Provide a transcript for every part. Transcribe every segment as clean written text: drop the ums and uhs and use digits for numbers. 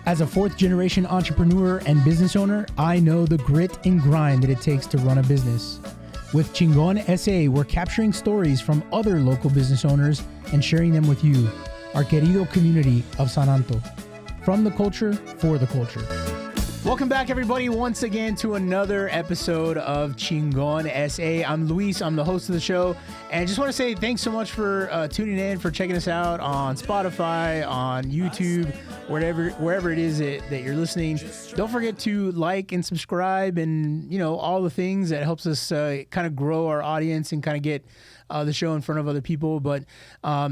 As a fourth-generation entrepreneur and business owner, I know the grit and grind that it takes to run a business. With ChingonSA, we're capturing stories from other local business owners and sharing them with you, our querido community of San Anto. From the culture, for the culture. Welcome back, everybody, once again to another episode of ChingonSA. I'm Luis. I'm the host of the show. And I just want to say thanks so much for tuning in, for checking us out on Spotify, on YouTube, wherever it is that you're listening. Don't forget to like and subscribe and, all the things that helps us kind of grow our audience and kind of get the show in front of other people. But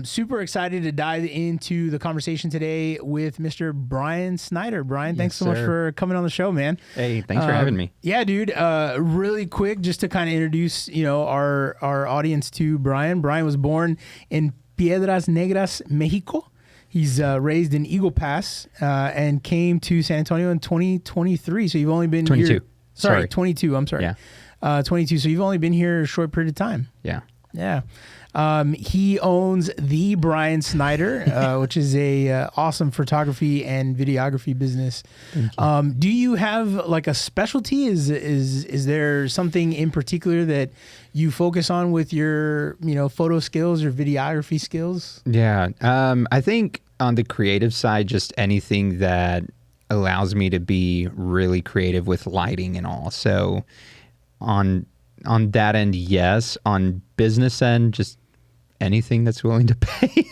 super excited to dive into the conversation today with Mr. Bryan Synder. Bryan, thanks so much for coming on the show, man. Hey, thanks for having me. Yeah, dude. Really quick, just to kind of introduce, our audience to Bryan. Bryan was born in Piedras Negras, Mexico. He's raised in Eagle Pass and came to San Antonio in 2023. So you've only been 22. here. Sorry, 22. I'm sorry. Yeah. 22. So you've only been here a short period of time. Yeah. Yeah. He owns the Bryan Synder, which is a awesome photography and videography business. Do you have like a specialty? Is there something in particular that you focus on with your, photo skills or videography skills? Yeah. I think on the creative side, just anything that allows me to be really creative with lighting and all. So on that end, yes. On business end, just anything that's willing to pay.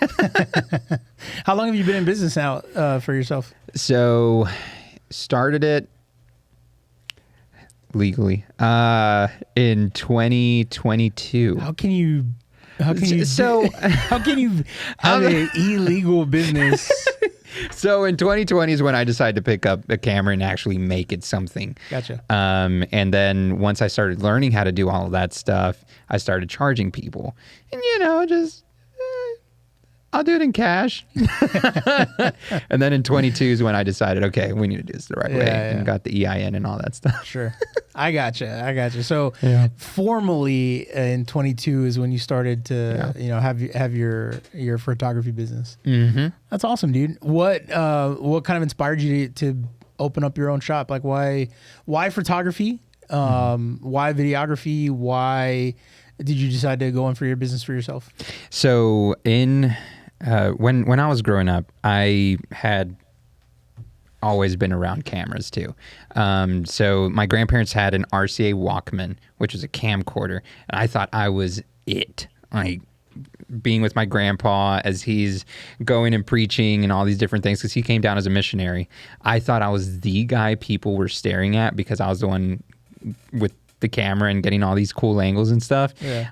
How long have you been in business now for yourself? So started it legally in 2022. How can you have an illegal business? So in 2020 is when I decided to pick up a camera and actually make it something. Gotcha. And then once I started learning how to do all of that stuff, I started charging people. And, I'll do it in cash. And then in 22 is when I decided, okay, we need to do this the right way. And got the EIN and all that stuff. Sure. I gotcha. So formally in 22 is when you started to, have your photography business. Mm-hmm. That's awesome, dude. What kind of inspired you to open up your own shop? Like why photography? Why videography? Why did you decide to go in for your business for yourself? So when I was growing up, I had always been around cameras too. So my grandparents had an RCA Walkman, which was a camcorder, and I thought I was it. Like being with my grandpa as he's going and preaching and all these different things, because he came down as a missionary. I thought I was the guy people were staring at because I was the one with the camera and getting all these cool angles and stuff. Yeah.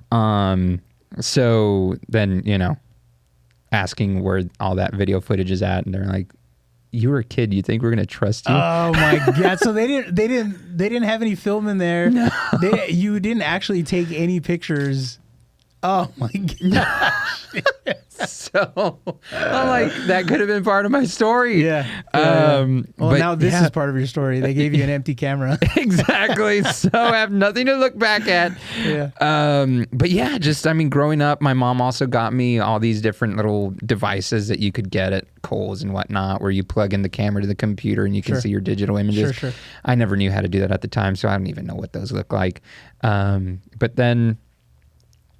So then, asking where all that video footage is at, and they're like, "You were a kid. You think we're gonna trust you?" Oh my God! So they didn't have any film in there. No. You didn't actually take any pictures. Oh my gosh. So I'm like, that could have been part of my story. Yeah. Well, but now this is part of your story. They gave you an empty camera. Exactly. So I have nothing to look back at. Yeah. But yeah, growing up, my mom also got me all these different little devices that you could get at Kohl's and whatnot, where you plug in the camera to the computer and you can see your digital images. Sure. I never knew how to do that at the time, so I don't even know what those look like. But then,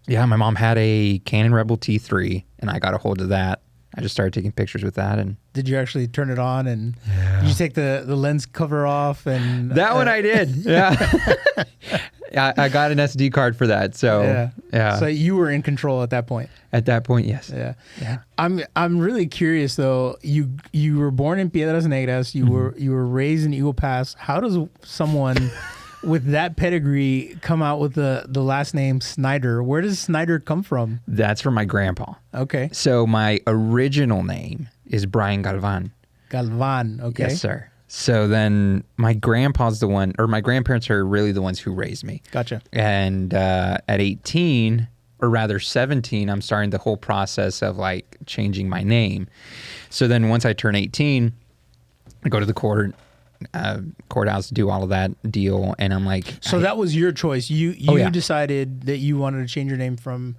yeah, my mom had a Canon Rebel T3, and I got a hold of that. I just started taking pictures with that. And did you actually turn it on? And did you take the lens cover off? And that one I did. Yeah. I got an SD card for that. So yeah. So you were in control at that point. At that point, yes. Yeah. I'm really curious though. You were born in Piedras Negras. You were raised in Eagle Pass. How does someone with that pedigree come out with the last name Snyder? Where does Snyder come from? That's from my grandpa. Okay. So my original name is Bryan Galvan. Galvan. Okay. Yes, sir. So then my grandparents are really the ones who raised me. Gotcha. And at 18, or rather 17, I'm starting the whole process of like changing my name. So then once I turn 18, I go to the courthouse to do all of that deal, and I'm like, so that was your choice. You decided that you wanted to change your name from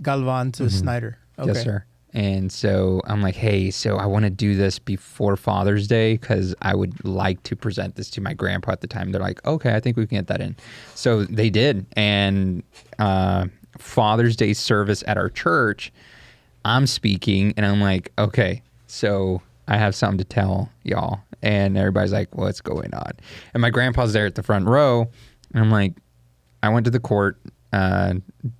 Galvan to Snyder. Okay. Yes, sir. And so I'm like, hey, so I want to do this before Father's Day because I would like to present this to my grandpa at the time. They're like, okay, I think we can get that in. So they did. And Father's Day service at our church, I'm speaking, and I'm like, okay, so I have something to tell y'all. And everybody's like, what's going on? And my grandpa's there at the front row, and I'm like, I went to the court,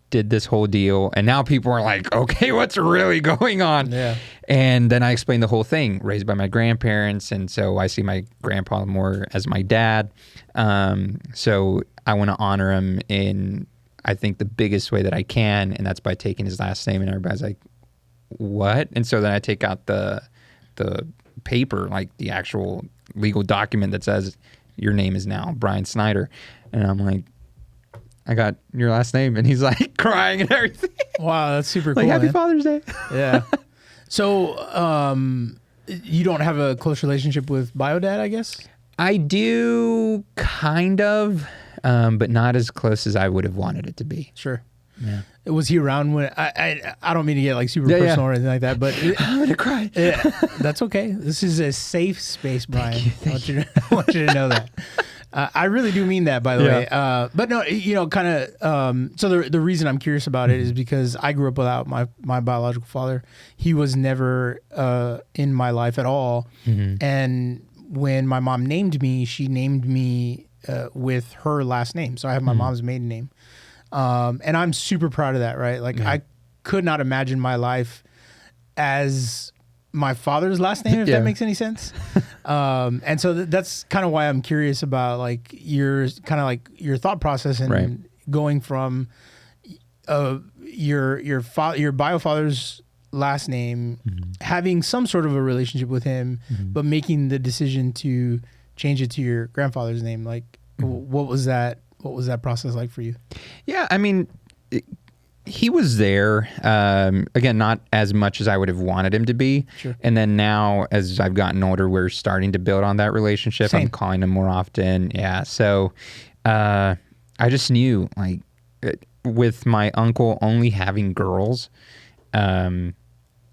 did this whole deal, and now people are like, okay, what's really going on? Yeah. And then I explained the whole thing, raised by my grandparents, and so I see my grandpa more as my dad. So I want to honor him in, I think, the biggest way that I can, and that's by taking his last name. And everybody's like, what? And so then I take out the paper, like the actual legal document that says your name is now Bryan Synder. And I'm like, I got your last name. And he's like crying and everything. Wow, that's super cool. Like, happy man. Father's Day. Yeah. So you don't have a close relationship with Biodad, I guess? I do, kind of, but not as close as I would have wanted it to be. Sure. Yeah. Was he around when I don't mean to get like super personal or anything like that, but I'm gonna cry. Yeah, that's okay. This is a safe space, Bryan. I want you to know that. I really do mean that, by the way. But no, kind of. So the reason I'm curious about it is because I grew up without my biological father. He was never in my life at all. Mm-hmm. And when my mom named me, she named me with her last name. So I have my mom's maiden name. And I'm super proud of that, right? Like, I could not imagine my life as my father's last name, if that makes any sense. And so that's kind of why I'm curious about like your thought process and going from your bio father's last name, having some sort of a relationship with him, but making the decision to change it to your grandfather's name. Like, what was that process like for you? Yeah, I mean, he was there. Again, not as much as I would have wanted him to be. Sure. And then now, as I've gotten older, we're starting to build on that relationship. Same. I'm calling him more often. Yeah. So I just knew, like, with my uncle only having girls,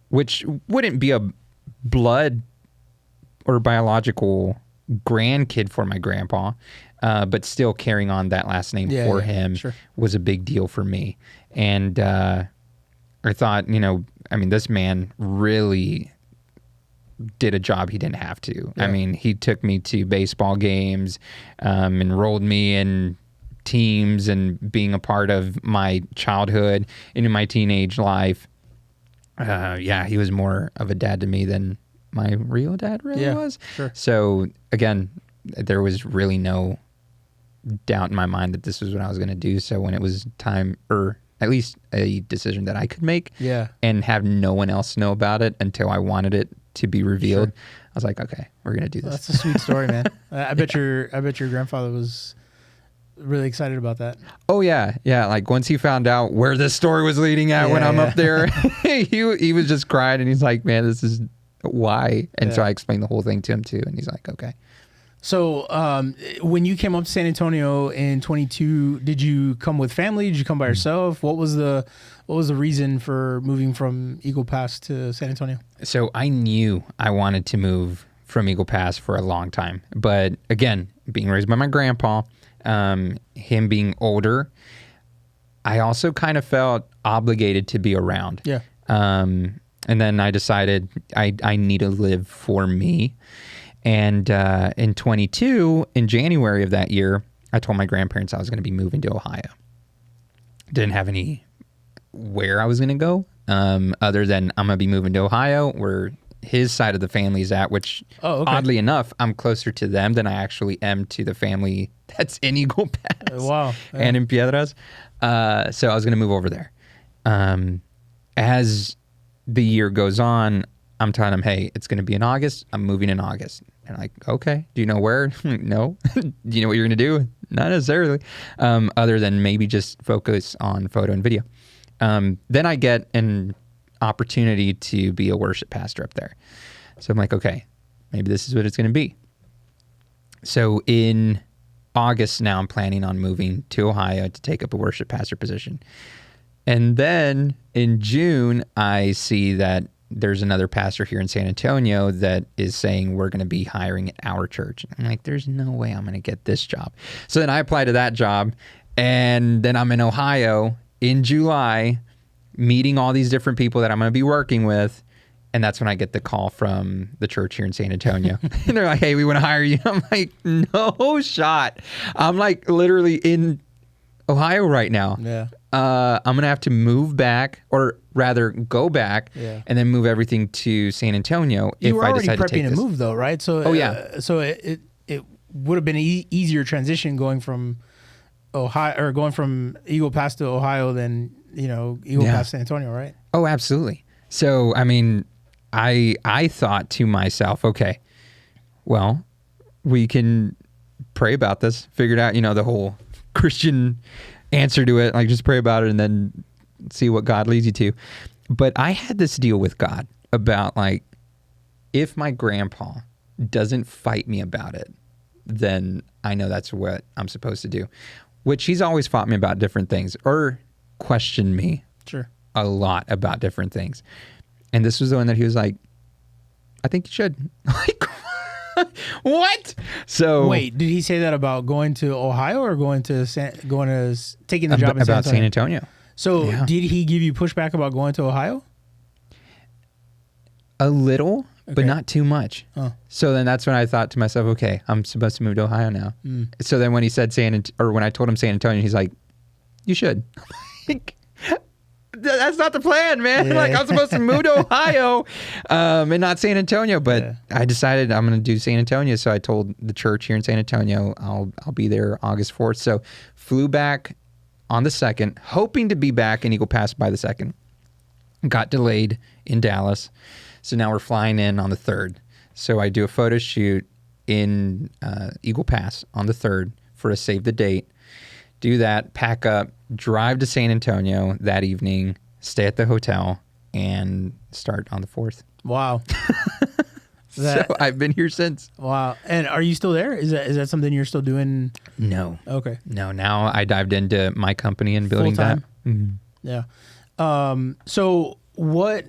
which wouldn't be a blood or biological grandkid for my grandpa, but still carrying on that last name for him was a big deal for me. And I thought, this man really did a job he didn't have to. Yeah. I mean, he took me to baseball games, enrolled me in teams and being a part of my childhood into my teenage life. He was more of a dad to me than my real dad really was. Sure. So again, there was really no doubt in my mind that this was what I was going to do. So when it was time, or at least a decision that I could make, and have no one else know about it until I wanted it to be revealed, I was like, okay, we're going to do this. That's a sweet story, man. I bet your grandfather was really excited about that. Oh yeah. Like once he found out where this story was leading at when I'm up there, he was just crying, and he's like, man, this is why. And so I explained the whole thing to him too, and he's like, okay. So when you came up to San Antonio in 22, did you come with family? Did you come by yourself? What was the reason for moving from Eagle Pass to San Antonio? So I knew I wanted to move from Eagle Pass for a long time, but again, being raised by my grandpa, him being older, I also kind of felt obligated to be around. Yeah. And then I decided I need to live for me. And in 22, in January of that year, I told my grandparents I was going to be moving to Ohio. Didn't have any where I was going to go, other than I'm going to be moving to Ohio, where his side of the family is at, which oddly enough, I'm closer to them than I actually am to the family that's in Eagle Pass. Wow. Yeah. And in Piedras. So I was going to move over there. As the year goes on, I'm telling them, hey, it's going to be in August. I'm moving in August. And I'm like, okay, do you know where? No. Do you know what you're going to do? Not necessarily. Other than maybe just focus on photo and video. Then I get an opportunity to be a worship pastor up there. So I'm like, okay, maybe this is what it's going to be. So in August now, I'm planning on moving to Ohio to take up a worship pastor position. And then in June, I see that there's another pastor here in San Antonio that is saying we're going to be hiring at our church. I'm like, there's no way I'm going to get this job. So then I apply to that job, and then I'm in Ohio in July, meeting all these different people that I'm going to be working with. And that's when I get the call from the church here in San Antonio. And they're like, hey, we want to hire you. I'm like, no shot. I'm like literally in Ohio right now. Yeah. I'm going to have to move back, or rather go back, and then move everything to San Antonio if I decide to take this. You were already prepping to move though, right? So, so it would have been an easier transition going from Ohio, or going from Eagle Pass to Ohio than, Eagle Pass, San Antonio, right? Oh, absolutely. So, I mean, I thought to myself, okay, well, we can pray about this, figure it out, the whole Christian answer to it, like just pray about it and then see what God leads you to. But I had this deal with God about, like, if my grandpa doesn't fight me about it, then I know that's what I'm supposed to do, which he's always fought me about different things or questioned me a lot about different things. And this was the one that he was like, I think you should. Like, what? So wait, did he say that about going to Ohio or taking the job in San Antonio? So did he give you pushback about going to Ohio? A little, but not too much. Oh. So then that's when I thought to myself, okay, I'm supposed to move to Ohio now. So then when he said when I told him San Antonio, he's like, you should. That's not the plan, man. Like, I'm supposed to move to Ohio and not San Antonio. But I decided I'm going to do San Antonio. So I told the church here in San Antonio, I'll be there August 4th. So flew back on the 2nd, hoping to be back in Eagle Pass by the 2nd. Got delayed in Dallas. So now we're flying in on the 3rd. So I do a photo shoot in Eagle Pass on the 3rd for a save the date. Do that, pack up, drive to San Antonio that evening, stay at the hotel, and start on the 4th. Wow. So I've been here since. Wow. And are you still there? Is that something you're still doing? No. Okay. No, now I dived into my company and building that. Mm-hmm. Yeah. So what,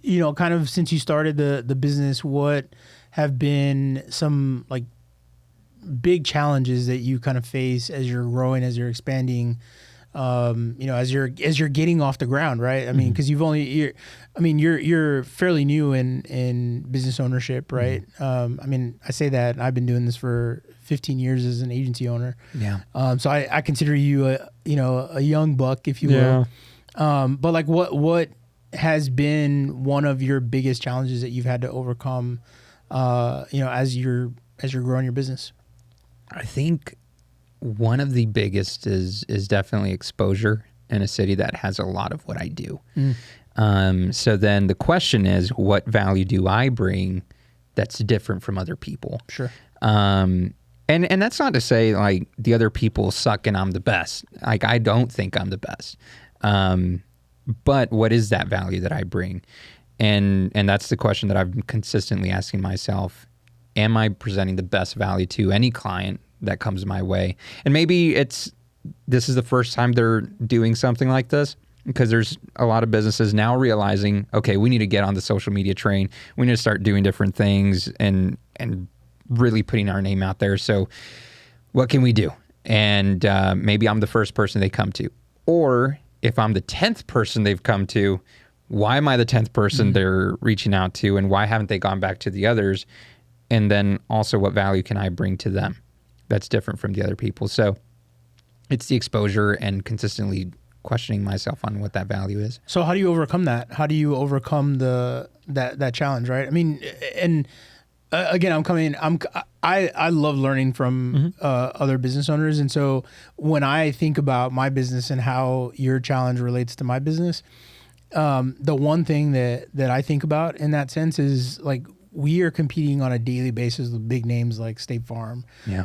kind of since you started the business, what have been some, like, big challenges that you kind of face as you're growing, as you're expanding, as you're getting off the ground, right? I mean, because you're fairly new in business ownership, right? I mean, I say that, and I've been doing this for 15 years as an agency owner. Yeah. So I consider you a young buck, if you will. But like, what has been one of your biggest challenges that you've had to overcome, as you're growing your business? I think one of the biggest is definitely exposure in a city that has a lot of what I do. So then the question is, what value do I bring that's different from other people? Sure. And that's not to say like the other people suck and I'm the best. Like, I don't think I'm the best. But what is that value that I bring? And that's the question that I've been consistently asking myself. Am I presenting the best value to any client that comes my way? And maybe this is the first time they're doing something like this, because there's a lot of businesses now realizing, okay, we need to get on the social media train. We need to start doing different things and really putting our name out there. So what can we do? And maybe I'm the first person they come to. Or if I'm the 10th person they've come to, why am I the 10th person they're reaching out to? And why haven't they gone back to the others? And then also, what value can I bring to them that's different from the other people? So it's the exposure and consistently questioning myself on what that value is. So how do you overcome that? How do you overcome that challenge, right? I mean, and again, I love learning from other business owners. And so when I think about my business and how your challenge relates to my business, the one thing that I think about in that sense is, like, we are competing on a daily basis with big names like State Farm,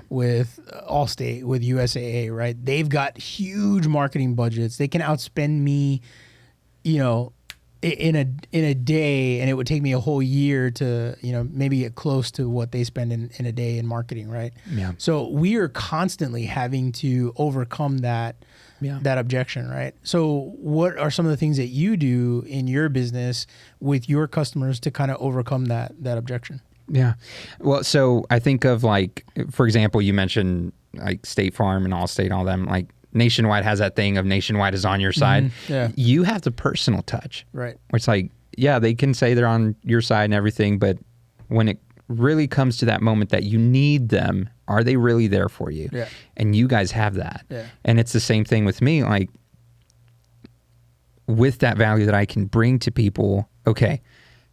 with Allstate, with USAA, right? They've got huge marketing budgets. They can outspend me, in a day, and it would take me a whole year to, maybe get close to what they spend in a day in marketing, right? Yeah. So we are constantly having to overcome that that objection, right? So what are some of the things that you do in your business with your customers to kind of overcome that objection? Yeah. Well, so I think of like, for example, you mentioned like State Farm and Allstate, all them, like Nationwide has that thing of Nationwide is on your side. Yeah. You have the personal touch. Right. Where it's like, yeah, they can say they're on your side and everything, but when it really comes to that moment that you need them, are they really there for you? Yeah. And you guys have that. Yeah. And it's the same thing with me. Like with that value that I can bring to people, okay,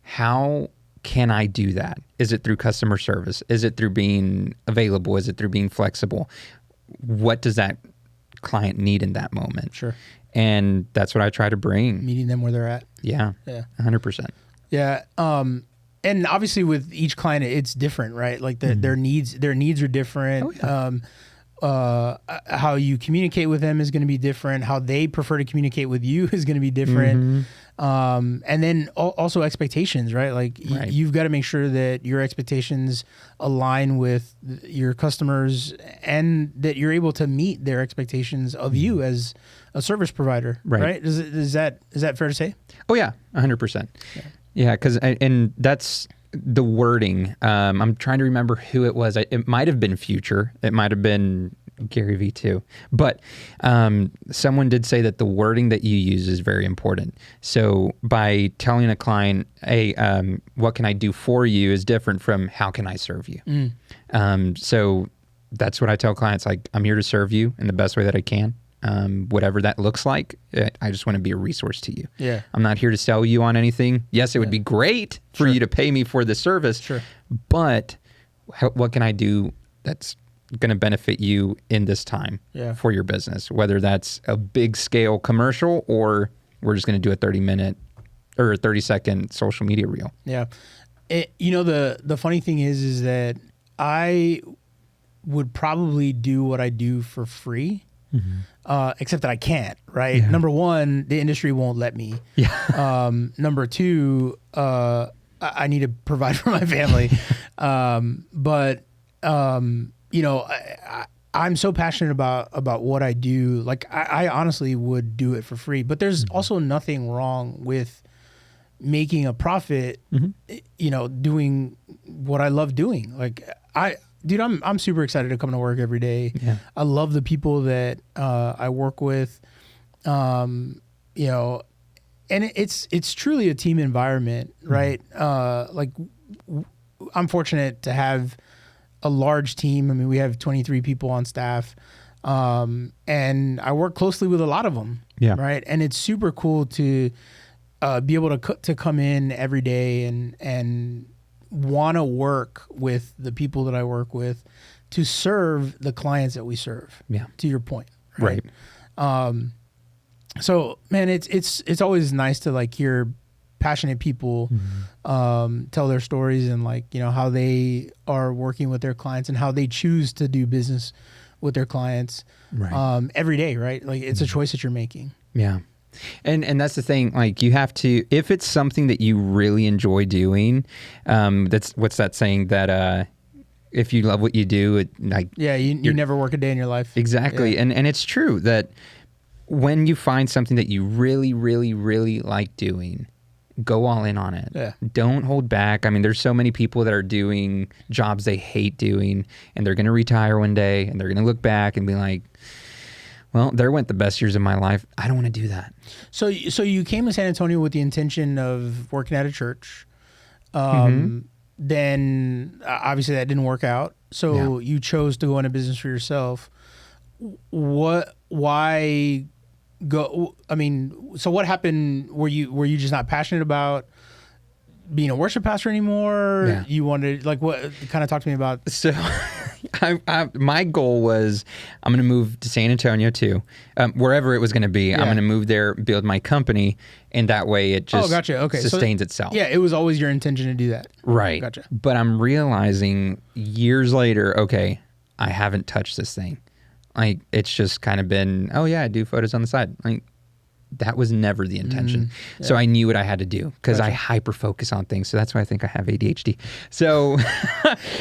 how can I do that? Is it through customer service? Is it through being available? Is it through being flexible? What does that client need in that moment? Sure. And that's what I try to bring. Meeting them where they're at. Yeah. Yeah. 100%. Yeah. And obviously with each client, it's different, right? Like their needs are different. Oh, yeah. How you communicate with them is going to be different. How they prefer to communicate with you is going to be different. And then also expectations, right? Like you've got to make sure that your expectations align with your customers and that you're able to meet their expectations of you as a service provider, right? Is that fair to say? Oh yeah, 100%. Yeah, because and that's the wording. I'm trying to remember who it was. It might have been Future. It might have been Gary Vee too. But someone did say that the wording that you use is very important. So by telling a client, hey, what can I do for you is different from how can I serve you? So that's what I tell clients. Like, I'm here to serve you in the best way that I can. Whatever that looks like, I just want to be a resource to you. Yeah. I'm not here to sell you on anything. Yes, it would be great for you to pay me for the service, but what can I do that's going to benefit you in this time for your business? Whether that's a big scale commercial or we're just going to do a 30-minute or a 30-second social media reel. Yeah. The funny thing is that I would probably do what I do for free. Except that I can't, right? Yeah. Number one, the industry won't let me. Yeah. Number two, I need to provide for my family. I'm so passionate about what I do. Like I honestly would do it for free, but there's also nothing wrong with making a profit, doing what I love doing. Like I'm super excited to come to work every day. Yeah. I love the people that I work with, and it's truly a team environment, right? I'm fortunate to have a large team. I mean, we have 23 people on staff, and I work closely with a lot of them, right? And it's super cool to be able to come in every day and want to work with the people that I work with to serve the clients that we serve. Yeah. To your point. Right. So man, it's always nice to like hear passionate people tell their stories and like, how they are working with their clients and how they choose to do business with their clients every day, right? Like it's a choice that you're making. Yeah. And that's the thing, like you have to, if it's something that you really enjoy doing, that's, what's that saying that, if you love what you do, it like, you never work a day in your life. Exactly. Yeah. And it's true that when you find something that you really, really, really like doing, go all in on it. Yeah. Don't hold back. I mean, there's so many people that are doing jobs they hate doing and they're going to retire one day and they're going to look back and be like, well, there went the best years of my life. I don't want to do that. So you came to San Antonio with the intention of working at a church. Then obviously that didn't work out. So you chose to go into business for yourself. Why go? I mean, so what happened? Were you just not passionate about being a worship pastor anymore? Yeah. You wanted, like, what? Kind of talk to me about. So my goal was I'm going to move to San Antonio too, wherever it was going to be. Yeah. I'm going to move there, build my company, and that way it just sustains itself. Yeah, it was always your intention to do that. Right. Gotcha. But I'm realizing years later, okay, I haven't touched this thing. Like, it's just kind of been, oh yeah, I do photos on the side. Like, that was never the intention. So I knew what I had to do because I hyper focus on things. So that's why I think I have ADHD. So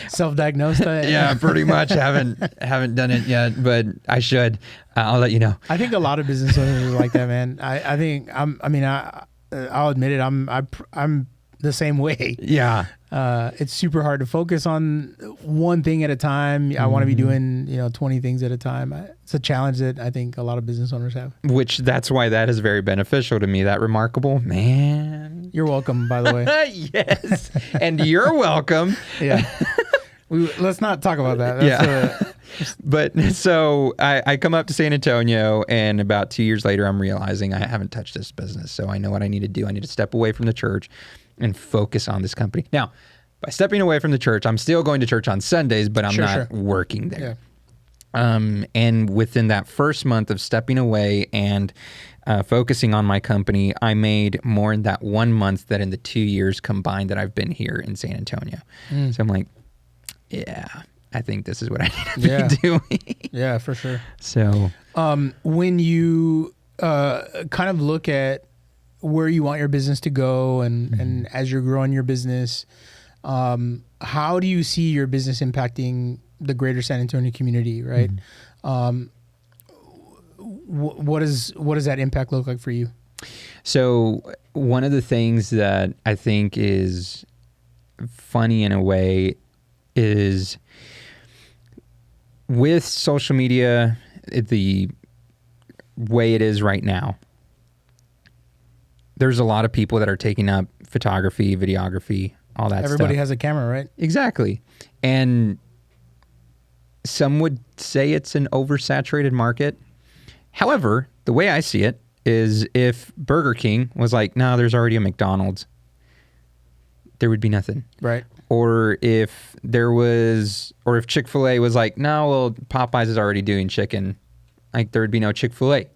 self-diagnosed. Yeah, pretty much. Haven't done it yet, but I should. I'll let you know. I think a lot of business owners are like that, man. I think I'll admit it. I'm the same way. Yeah. It's super hard to focus on one thing at a time. I want to be doing, 20 things at a time. It's a challenge that I think a lot of business owners have. Which that's why that is very beneficial to me. That remarkable, man. You're welcome, by the way. Yes. And you're welcome. Yeah. Let's not talk about that. That's But so I come up to San Antonio, and about 2 years later, I'm realizing I haven't touched this business. So I know what I need to do. I need to step away from the church and focus on this company. Now, by stepping away from the church, I'm still going to church on Sundays, but I'm not working there. Yeah. And within that first month of stepping away and focusing on my company, I made more in that 1 month than in the 2 years combined that I've been here in San Antonio. So I'm like, yeah, I think this is what I need to be doing. Yeah, for sure. So when you kind of look at where you want your business to go and as you're growing your business, how do you see your business impacting the greater San Antonio community, right? What does that impact look like for you? So one of the things that I think is funny in a way is with social media, the way it is right now, there's a lot of people that are taking up photography, videography, all that stuff. Everybody has a camera, right? Exactly. And some would say it's an oversaturated market. However, the way I see it is if Burger King was like, no, there's already a McDonald's, there would be nothing. Right. Or if Chick-fil-A was like, no, well, Popeyes is already doing chicken, like there would be no Chick-fil-A.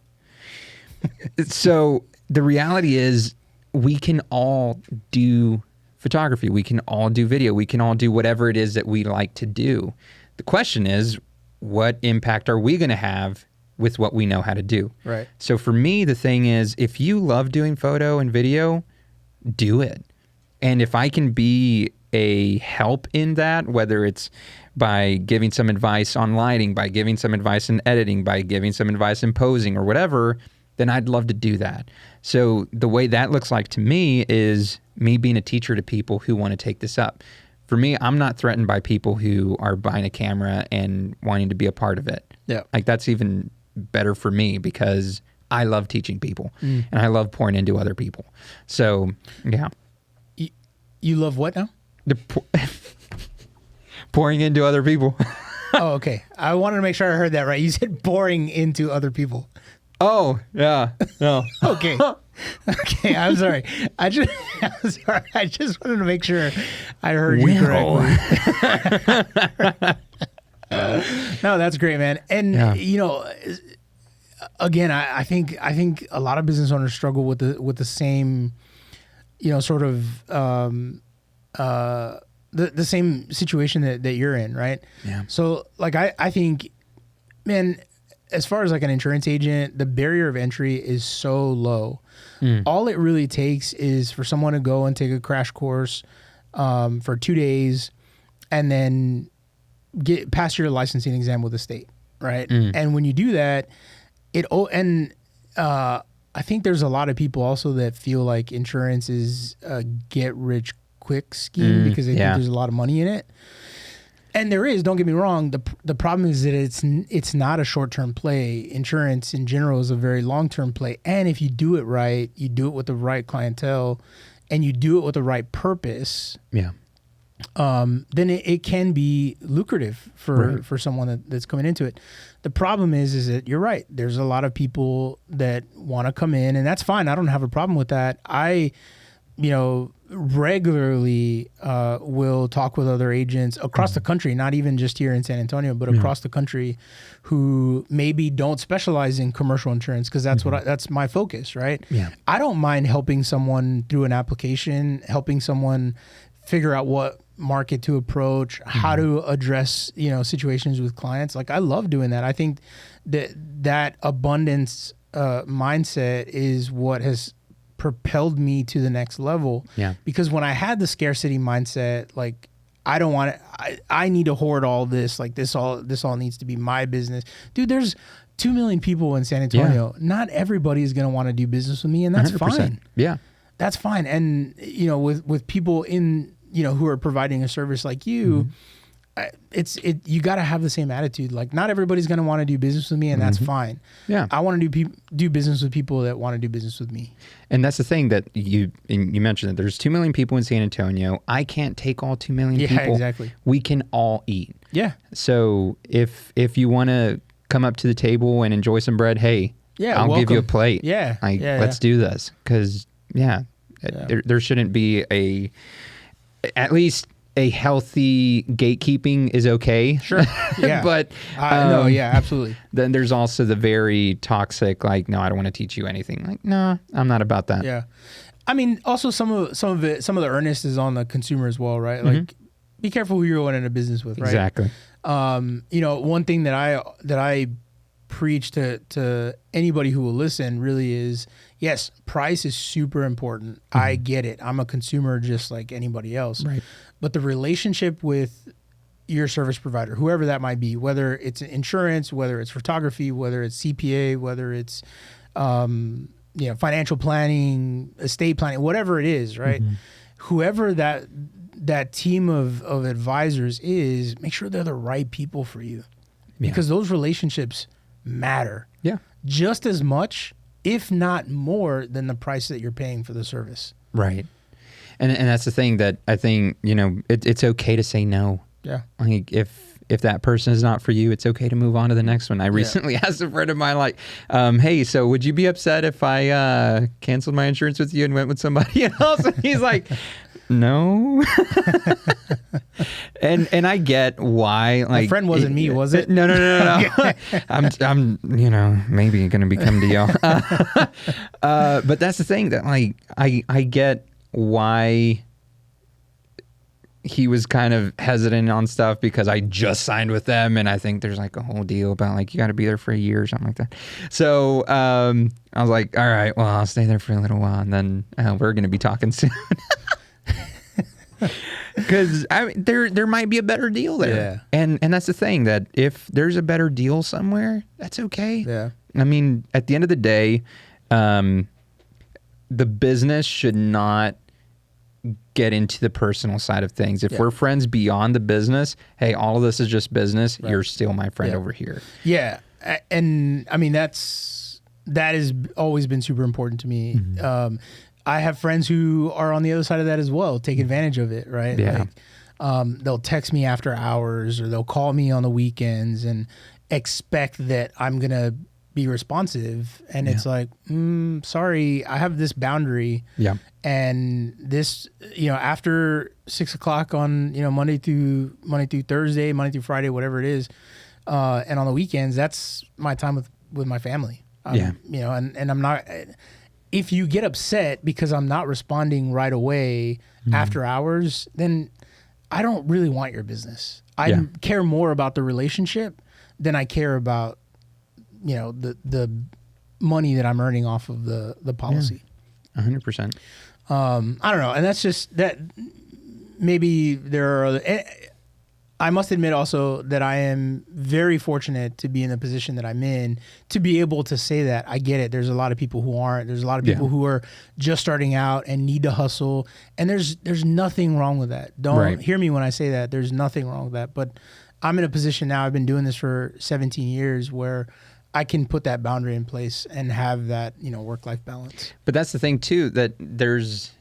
So the reality is we can all do photography. We can all do video. We can all do whatever it is that we like to do. The question is, what impact are we going to have with what we know how to do? Right. So for me, the thing is, if you love doing photo and video, do it. And if I can be a help in that, whether it's by giving some advice on lighting, by giving some advice in editing, by giving some advice in posing or whatever, then I'd love to do that. So the way that looks like to me is me being a teacher to people who want to take this up. For me, I'm not threatened by people who are buying a camera and wanting to be a part of it. Yeah. Like that's even better for me because I love teaching people and I love pouring into other people. So, yeah. You love what now? Pouring into other people. Oh, okay. I wanted to make sure I heard that right. You said pouring into other people. Oh, yeah. No. Okay. Okay, I'm sorry. I just wanted to make sure I heard you correctly. No, that's great, man. And again, I think a lot of business owners struggle with the same, sort of the same situation that you're in, right? Yeah. So like I think, man, as far as like an insurance agent, the barrier of entry is so low. All it really takes is for someone to go and take a crash course for 2 days and then pass your licensing exam with the state, right? And when you do that, I think there's a lot of people also that feel like insurance is a get rich quick scheme because they think there's a lot of money in it. And there is, don't get me wrong. The problem is that it's not a short-term play. Insurance in general is a very long-term play. And if you do it right, you do it with the right clientele and you do it with the right purpose, then it can be lucrative for someone that's coming into it. The problem is that you're right. There's a lot of people that want to come in, and that's fine. I don't have a problem with that. I regularly will talk with other agents across the country, not even just here in San Antonio, but across the country who maybe don't specialize in commercial insurance because that's that's my focus, right? Yeah. I don't mind helping someone through an application, helping someone figure out what market to approach, how to address, situations with clients. Like I love doing that. I think that abundance mindset is what has propelled me to the next level. Yeah. Because when I had the scarcity mindset, like I don't want it, I need to hoard all this. Like this all needs to be my business. Dude, there's 2 million people in San Antonio. Yeah. Not everybody is going to want to do business with me, and that's 100%. Fine. Yeah. That's fine. And you know, with people in, you know, who are providing a service like you, you got to have the same attitude. Like not everybody's going to want to do business with me, and that's fine. Yeah. I want to do business with people that want to do business with me. And that's the thing that you mentioned, that there's 2 million people in San Antonio. I can't take all 2 million people. Yeah, exactly. We can all eat. Yeah. So if you want to come up to the table and enjoy some bread, hey, I'll give you a plate. Yeah. Let's do this. Because there shouldn't be at least a healthy gatekeeping is okay. Sure. Yeah. But no, yeah, absolutely. Then there's also the very toxic, like, no, I don't want to teach you anything. Like, no, I'm not about that. Yeah. I mean, also some of the earnest is on the consumer as well, right? Like, be careful who you're going into business with, right? Exactly. You know, one thing that I preach to anybody who will listen really is, yes, price is super important. I get it. I'm a consumer just like anybody else. Right. But the relationship with your service provider, whoever that might be, whether it's insurance, whether it's photography, whether it's CPA, whether it's financial planning, estate planning, whatever it is, right? Whoever that team of advisors is, make sure they're the right people for you, because those relationships matter. Yeah, just as much, if not more, than the price that you're paying for the service. Right. And that's the thing that I think, you know, it's okay to say no. Yeah. Like if that person is not for you, it's okay to move on to the next one. I recently asked a friend of mine, like, hey, so would you be upset if I canceled my insurance with you and went with somebody else? And he's like, no. and I get why. Like, my friend wasn't me, was it? No. I'm maybe going to become DL. But that's the thing that, like, I get why he was kind of hesitant on stuff, because I just signed with them, and I think there's like a whole deal about like you got to be there for a year or something like that. So I was like, all right, well, I'll stay there for a little while, and then we're going to be talking soon. Because I mean, there might be a better deal there, and that's the thing, that if there's a better deal somewhere, that's okay. Yeah, I mean, at the end of the day, the business should not get into the personal side of things. If we're friends beyond the business, hey, all of this is just business. Right. You're still my friend over here. Yeah, and I mean that has always been super important to me. I have friends who are on the other side of that as well, take advantage of it, right? Yeah. Like, they'll text me after hours, or they'll call me on the weekends and expect that I'm going to be responsive. And it's like, sorry, I have this boundary. Yeah. And this, after 6 o'clock on, Monday through Thursday, Monday through Friday, whatever it is. And on the weekends, that's my time with my family. And I'm not... If you get upset because I'm not responding right away after hours, then I don't really want your business. I care more about the relationship than I care about, the money that I'm earning off of the policy. 100%. I don't know. And that's just that. Maybe there are other... I must admit also that I am very fortunate to be in the position that I'm in, to be able to say that. I get it. There's a lot of people who aren't. There's a lot of people who are just starting out and need to hustle. And there's nothing wrong with that. Don't hear me when I say that. There's nothing wrong with that. But I'm in a position now, I've been doing this for 17 years, where I can put that boundary in place and have that, work-life balance. But that's the thing too, that there's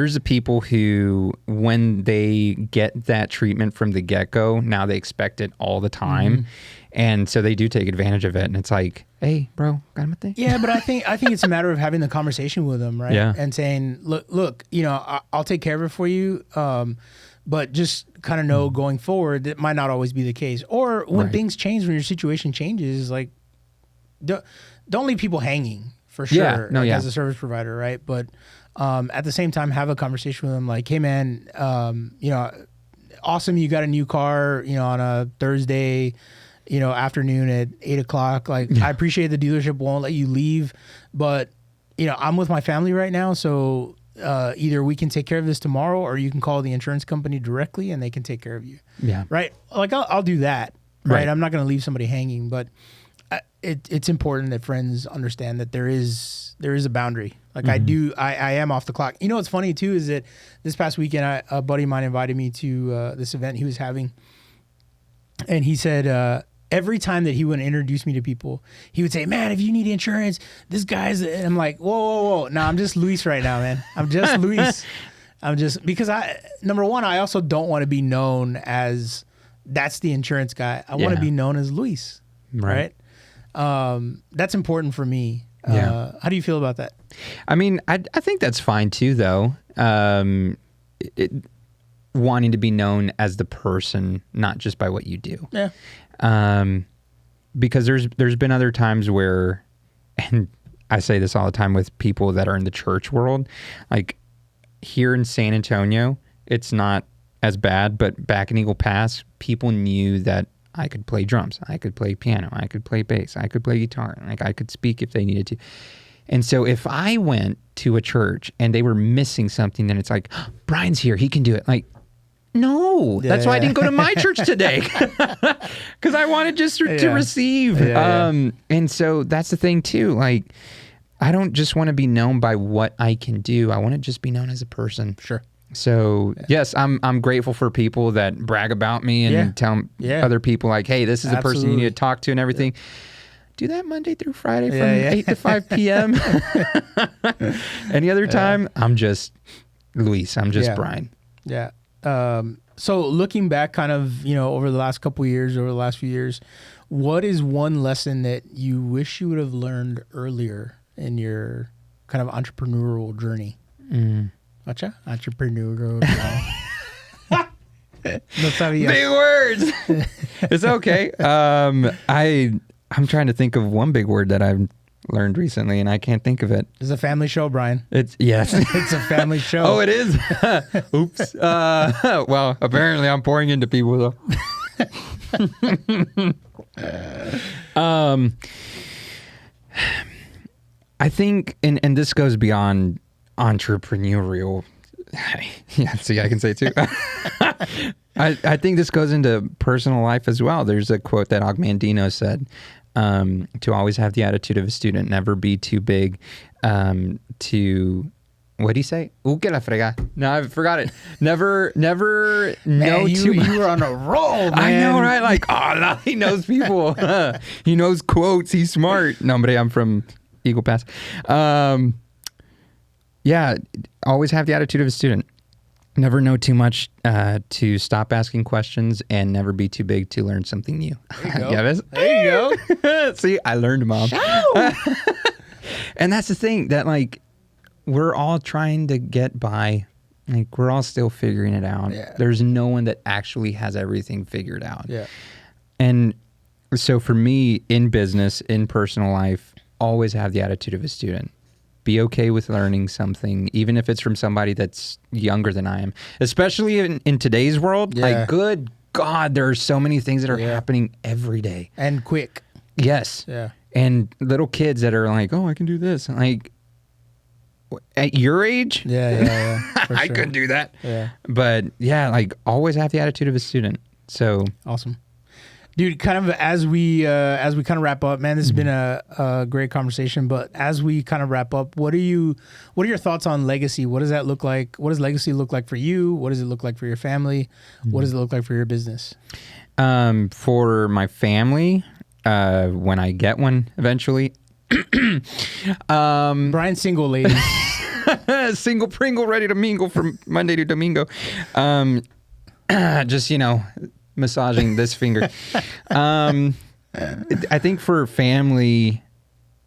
the people who, when they get that treatment from the get-go, now they expect it all the time. And so they do take advantage of it. And it's like, hey, bro, got him a thing? Yeah, but I think it's a matter of having the conversation with them, right? Yeah. And saying, look, I'll take care of it for you. But just kind of know going forward, that might not always be the case. Or when things change, when your situation changes, like, don't leave people hanging, for sure, as a service provider, right? But at the same time, have a conversation with them, like, hey, man, awesome, you got a new car, on a Thursday. afternoon at 8:00. Like, I appreciate the dealership won't let you leave, but I'm with my family right now, so either we can take care of this tomorrow, or you can call the insurance company directly and they can take care of you. Yeah. Right. Like, I'll do that. Right. Right. I'm not going to leave somebody hanging, but it's important that friends understand that there is a boundary. Like, I am off the clock. What's funny too is that this past weekend, a buddy of mine invited me to this event he was having, and he said every time that he would introduce me to people, he would say, "Man, if you need insurance, this guy's," and I'm like, whoa. No, I'm just Luis right now, man. I'm just Luis. Because number one, I also don't want to be known as that's the insurance guy. I want to be known as Luis. Right. That's important for me. How do you feel about that? I mean, I think that's fine too, though. Wanting to be known as the person, not just by what you do. Yeah. Because there's been other times where, and I say this all the time with people that are in the church world, like here in San Antonio, it's not as bad, but back in Eagle Pass, people knew that I could play drums, I could play piano, I could play bass, I could play guitar, like I could speak if they needed to. And so if I went to a church and they were missing something, then it's like, oh, Brian's here, he can do it. Like, no, that's why I didn't go to my church today, because I wanted just to receive. And so that's the thing too. Like, I don't just want to be known by what I can do. I want to just be known as a person. Sure. So yes, I'm grateful for people that brag about me and tell other people like, hey, this is the person you need to talk to and everything. Do that Monday through Friday from 8 to 5 p.m. Any other time, I'm just Luis. I'm just Brian. Yeah. So looking back kind of, over the last couple of years, over the last few years, what is one lesson that you wish you would have learned earlier in your kind of entrepreneurial journey? Whatcha? Entrepreneurial journey. Big words. It's okay. I'm trying to think of one big word that I've learned recently, and I can't think of it. It's a family show, Brian. Yes. It's a family show. Oh, it is? Oops. Well, apparently I'm pouring into people, though. I think, and this goes beyond entrepreneurial. Yeah, see, I can say it too. I think this goes into personal life as well. There's a quote that Ogmandino said, to always have the attitude of a student, never be too big, to, what did he say? Que la frega. No, I forgot it. Never man, know too much. You were on a roll, man. I know, right? Like, oh, he knows people. He knows quotes. He's smart. No, but I'm from Eagle Pass. Yeah, always have the attitude of a student. Never know too much, to stop asking questions, and never be too big to learn something new. There you go. Yeah, there you go. See, I learned, Mom. And that's the thing, that like, we're all trying to get by. Like, we're all still figuring it out. Yeah. There's no one that actually has everything figured out. Yeah. And so for me, in business, in personal life, always have the attitude of a student. Be okay with learning something, even if it's from somebody that's younger than I am. Especially in today's world, like, good God, there are so many things that are happening every day. And quick. Yes. Yeah. And little kids that are like, oh, I can do this. Like, at your age? Yeah. I couldn't do that. Yeah. But yeah, like, always have the attitude of a student. So awesome. Dude, kind of as we kind of wrap up, man, this has been a great conversation. But as we kind of wrap up, what are your thoughts on legacy? What does that look like? What does legacy look like for you? What does it look like for your family? What does it look like for your business? For my family, when I get one eventually, Brian's single, ladies. Single Pringle, ready to mingle from Monday to Domingo. Just, massaging this finger. I think for family,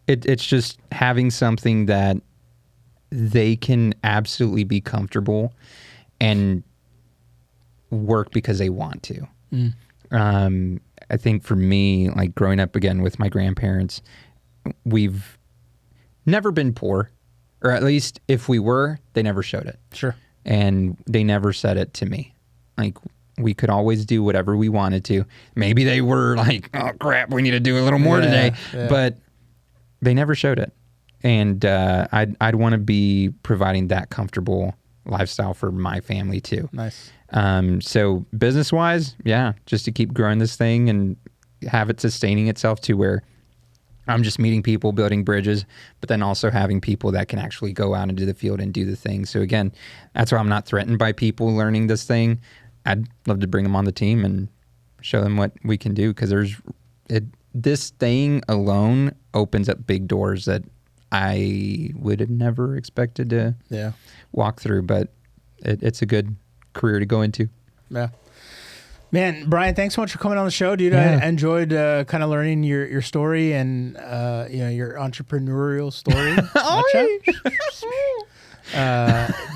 it's just having something that they can absolutely be comfortable and work because they want to. I think for me, like, growing up again with my grandparents, we've never been poor, or at least if we were, they never showed it. Sure. And they never said it to me. Like, we could always do whatever we wanted to. Maybe they were like, oh crap, we need to do a little more today, but they never showed it. And I'd want to be providing that comfortable lifestyle for my family too. Nice. So business wise, just to keep growing this thing and have it sustaining itself to where I'm just meeting people, building bridges, but then also having people that can actually go out into the field and do the thing. So again, that's why I'm not threatened by people learning this thing. I'd love to bring them on the team and show them what we can do, because this thing alone opens up big doors that I would have never expected to walk through, but it's a good career to go into. Yeah. Man, Bryan, thanks so much for coming on the show, dude. I enjoyed kind of learning your story and your entrepreneurial story.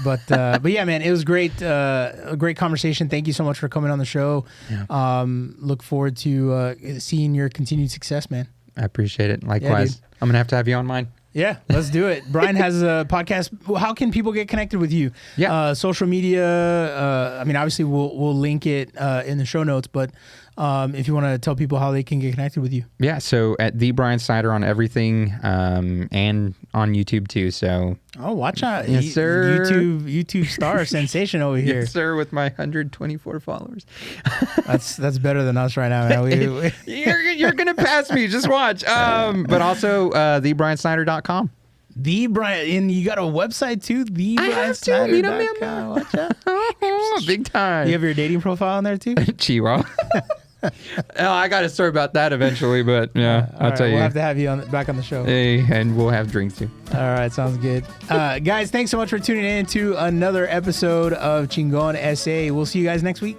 But yeah, man, it was great. A great conversation. Thank you so much for coming on the show. Yeah. Look forward to seeing your continued success, man. I appreciate it. Likewise. I'm gonna have to have you on mine. Yeah, let's do it. Bryan has a podcast. How can people get connected with you? Yeah. Social media. I mean, obviously we'll link it in the show notes, but if you want to tell people how they can get connected with you. Yeah. So at the Bryan Synder on everything, and on YouTube too. So. Oh, watch out. Yes, sir. YouTube star sensation over here. Yes, sir, with my 124 followers. That's better than us right now, man. You're going to pass me. Just watch. But also thebryansynder.com. The Bryan, and you got a website too, thebryansynder.com. Watch out. Big time. You have your dating profile on there too? Chihuahua. I got a story about that eventually, but I'll tell you. We'll have to have you back on the show. Hey, and we'll have drinks too. All right, sounds good. Guys, thanks so much for tuning in to another episode of ChingonSA. We'll see you guys next week.